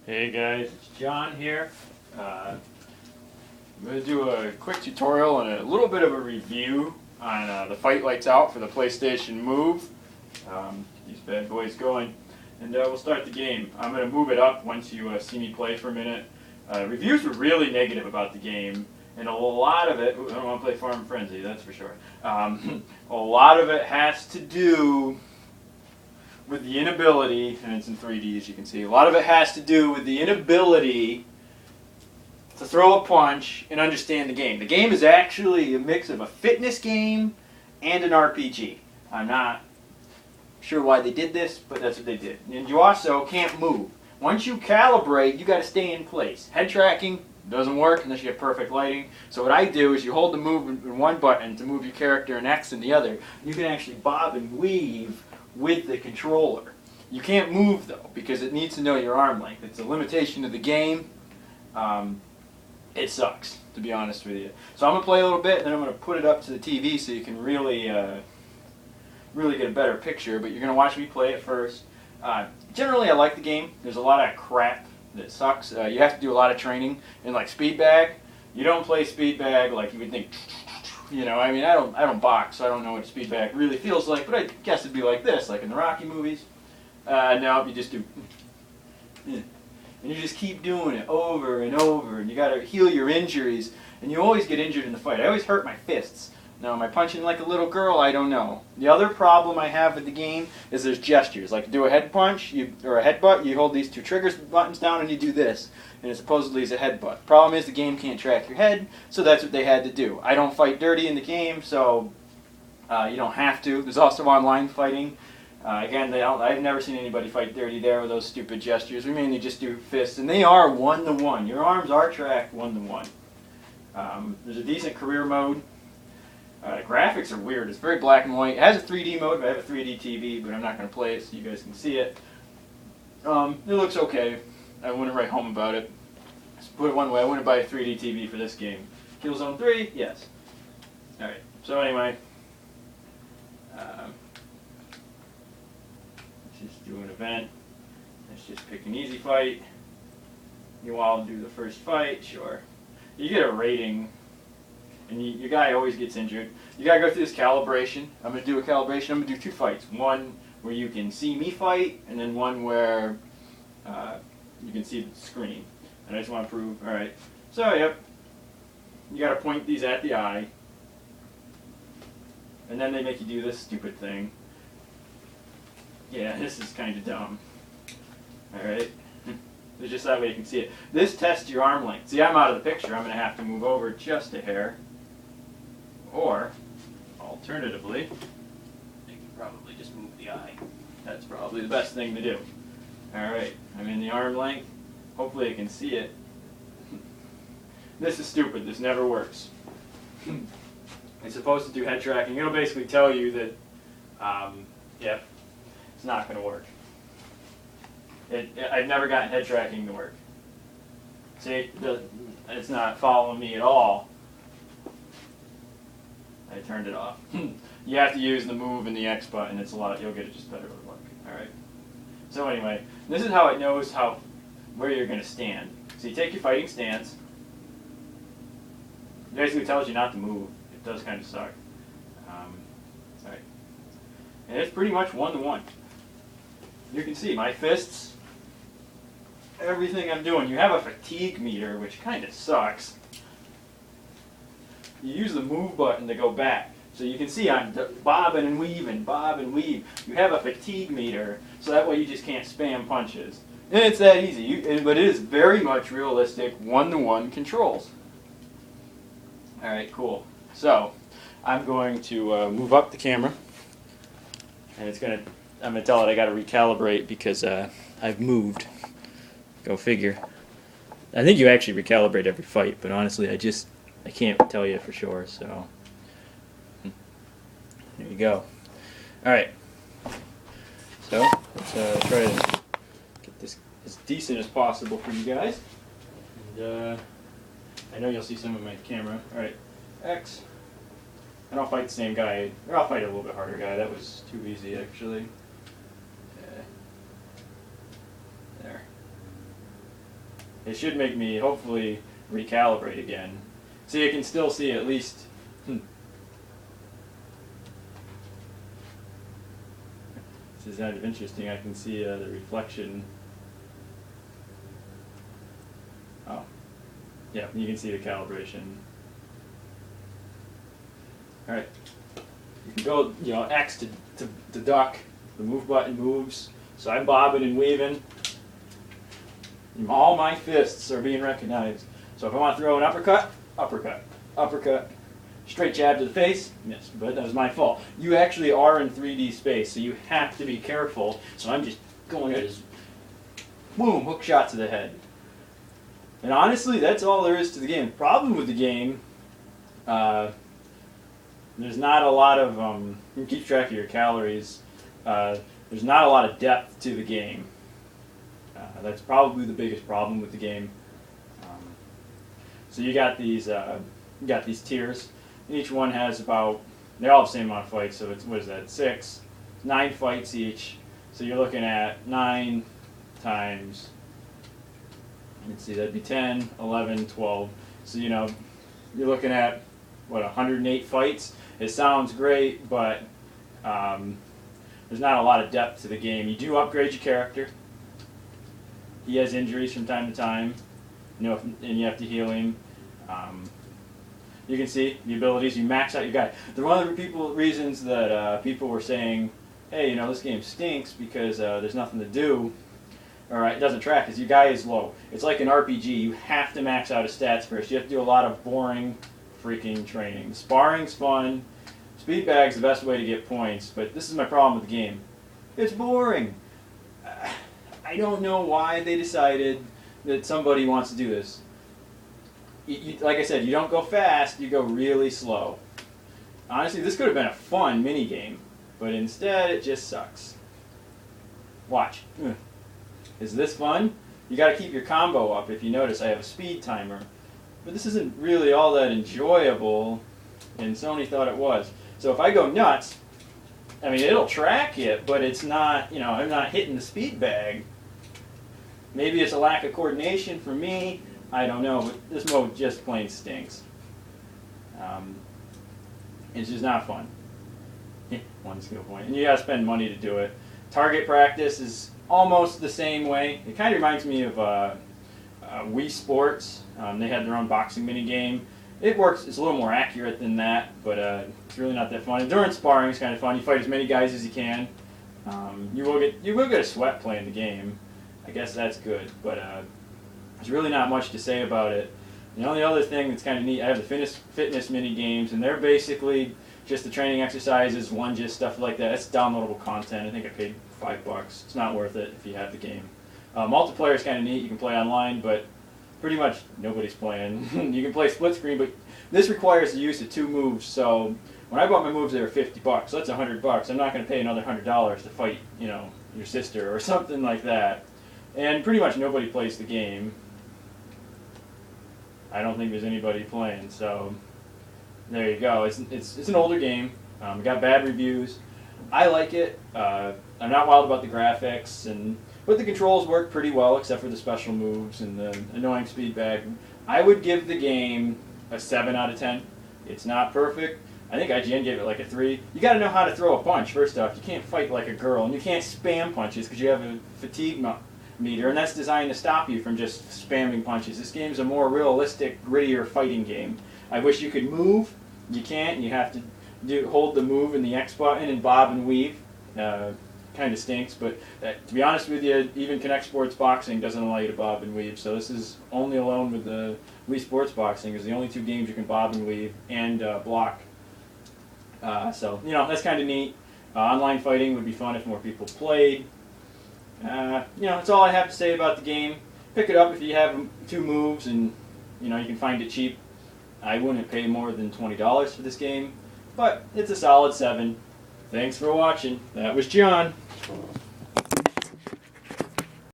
Hey guys, it's John here. I'm going to do a quick tutorial and a little bit of a review on the Fight Lights Out for the PlayStation Move. These bad boys going. And we'll start the game. I'm going to move it up once you see me play for a minute. Reviews were really negative about the game, and a lot of it, I don't want to play Farm Frenzy, that's for sure. A lot of it has to do with the inability, and it's in 3D as you can see, a lot of it has to do with the inability to throw a punch and understand the game. The game is actually a mix of a fitness game and an RPG. I'm not sure why they did this, but that's what they did. And you also can't move. Once you calibrate, you got to stay in place. Head tracking doesn't work unless you have perfect lighting. So what I do is you hold the move in one button to move your character and X in the other. You can actually bob and weave with the controller. You can't move though because it needs to know your arm length. It's a limitation of the game. It sucks, to be honest with you. So I'm going to play a little bit and then I'm going to put it up to the TV so you can really get a better picture, but you're going to watch me play it first. Generally I like the game. There's a lot of crap that sucks. You have to do a lot of training. And like Speed Bag, you don't play Speed Bag like you would think. You know, I mean, I don't box, so I don't know what Speed Bag really feels like, but I guess it'd be like this, like in the Rocky movies. No, you just do, and you just keep doing it over and over, and you got to heal your injuries, and you always get injured in the fight. I always hurt my fists. Now, am I punching like a little girl? I don't know. The other problem I have with the game is there's gestures. Like to do a head punch or a headbutt, you hold these two triggers buttons down and you do this. And it supposedly is a headbutt. Problem is the game can't track your head, so that's what they had to do. I don't fight dirty in the game, so you don't have to. There's also online fighting. Again, I've never seen anybody fight dirty there with those stupid gestures. We mainly just do fists, and they are one-to-one. Your arms are tracked one-to-one. There's a decent career mode. Graphics are weird. It's very black and white. It has a 3D mode, but I have a 3D TV, but I'm not going to play it so you guys can see it. It looks okay. I wouldn't write home about it. Let's put it one way, I wouldn't buy a 3D TV for this game. Killzone 3? Yes. Alright, so anyway. Let's just do an event. Let's just pick an easy fight. You all do the first fight, sure. You get a rating, and your guy always gets injured. You gotta go through this calibration. I'm gonna do a calibration. I'm gonna do two fights. One where you can see me fight, and then one where you can see the screen. And I just want to prove, alright. So, yep. You gotta point these at the eye. And then they make you do this stupid thing. Yeah, this is kind of dumb. Alright. It's just that way you can see it. This tests your arm length. See, I'm out of the picture. I'm going to have to move over just a hair. Or, alternatively, you can probably just move the eye. That's probably the best thing to do. Alright, I'm in the arm length. Hopefully I can see it. This is stupid. This never works. It's supposed to do head tracking. It'll basically tell you that, yep, it's not going to work. I've never gotten head tracking to work. See, it's not following me at all. I turned it off. You have to use the move and the X button. It's a lot. You'll get it just better with luck. All right. So anyway, this is how it knows where you're going to stand. So you take your fighting stance. It basically tells you not to move. It does kind of suck. Sorry. And it's pretty much one-to-one. You can see my fists. Everything I'm doing. You have a fatigue meter, which kind of sucks. You use the move button to go back. So you can see I'm bobbing and weaving, bob and weave. You have a fatigue meter, so that way you just can't spam punches. And it's that easy. But it is very much realistic one-to-one controls. Alright, cool. So, I'm going to move up the camera. And I'm going to tell it I got to recalibrate because I've moved. Go figure. I think you actually recalibrate every fight, but honestly I can't tell you for sure, so there you go. Alright, so let's try to get this as decent as possible for you guys. And I know you'll see some of my camera. Alright, X. And I'll fight the same guy, or I'll fight a little bit harder guy. That was too easy actually. There. it should make me hopefully recalibrate again. So you can still see at least. This is kind of interesting. I can see the reflection. Oh, yeah, you can see the calibration. All right, you can go, X to duck. The move button moves, so I'm bobbing and weaving. All my fists are being recognized. So if I want to throw an uppercut, uppercut, uppercut, straight jab to the face, miss. But that was my fault. You actually are in 3D space, so you have to be careful. So I'm just going at his, boom, hook shot to the head. And honestly, that's all there is to the game. The problem with the game, there's not a lot of, you keep track of your calories. There's not a lot of depth to the game. That's probably the biggest problem with the game. So you got these tiers, and each one has about, they all have the same amount of fights. So it's, what is that, 9 fights each. So you're looking at 9 times, let's see, that'd be 10, 11, 12. So you're looking at what, 108 fights. It sounds great, but there's not a lot of depth to the game. You do upgrade your character. He has injuries from time to time, and you have to heal him. You can see the abilities. You max out your guy. One of the reasons that people were saying, hey, this game stinks because there's nothing to do, or it doesn't track, because your guy is low. It's like an RPG. You have to max out his stats first. You have to do a lot of boring freaking training. Sparring's fun. Speed bag's the best way to get points, but this is my problem with the game. It's boring. I don't know why they decided that somebody wants to do this. Like I said, you don't go fast, you go really slow. Honestly, this could have been a fun mini game, but instead it just sucks. Watch. Is this fun? You got to keep your combo up. If you notice, I have a speed timer. But this isn't really all that enjoyable, and Sony thought it was. So if I go nuts, I mean, it'll track it, but it's not, I'm not hitting the speed bag. Maybe it's a lack of coordination for me. I don't know, but this mode just plain stinks. It's just not fun. 1 skill point. And you gotta spend money to do it. Target practice is almost the same way. It kind of reminds me of Wii Sports. They had their own boxing mini game. It works, it's a little more accurate than that, but it's really not that fun. Endurance sparring is kind of fun. You fight as many guys as you can. You will get a sweat playing the game. I guess that's good, but there's really not much to say about it. The only other thing that's kind of neat, I have the fitness mini games, and they're basically just the training exercises, lunges, stuff like that. It's downloadable content. I think I paid $5. It's not worth it if you have the game. Multiplayer is kind of neat. You can play online, but pretty much nobody's playing. You can play split screen, but this requires the use of 2 moves. So when I bought my moves, they were $50. So that's $100. I'm not going to pay another $100 to fight, your sister or something like that. And pretty much nobody plays the game. I don't think there's anybody playing. So there you go. It's an older game. It got bad reviews. I like it. I'm not wild about the graphics, but the controls work pretty well, except for the special moves and the annoying speed bag. I would give the game a 7 out of 10. It's not perfect. I think IGN gave it like a 3. You got to know how to throw a punch, first off. You can't fight like a girl, and you can't spam punches because you have a fatigue meter, and that's designed to stop you from just spamming punches. This game's a more realistic, grittier fighting game. I wish you could move. You can't. You have to hold the move and the X button and bob and weave. Kind of stinks, but to be honest with you, even Kinect Sports Boxing doesn't allow you to bob and weave, so this is only alone with the Wii Sports Boxing is the only 2 games you can bob and weave and block. So, that's kind of neat. Online fighting would be fun if more people played. That's all I have to say about the game. Pick it up if you have 2 moves and, you can find it cheap. I wouldn't pay more than $20 for this game, but it's a solid 7. Thanks for watching. That was John.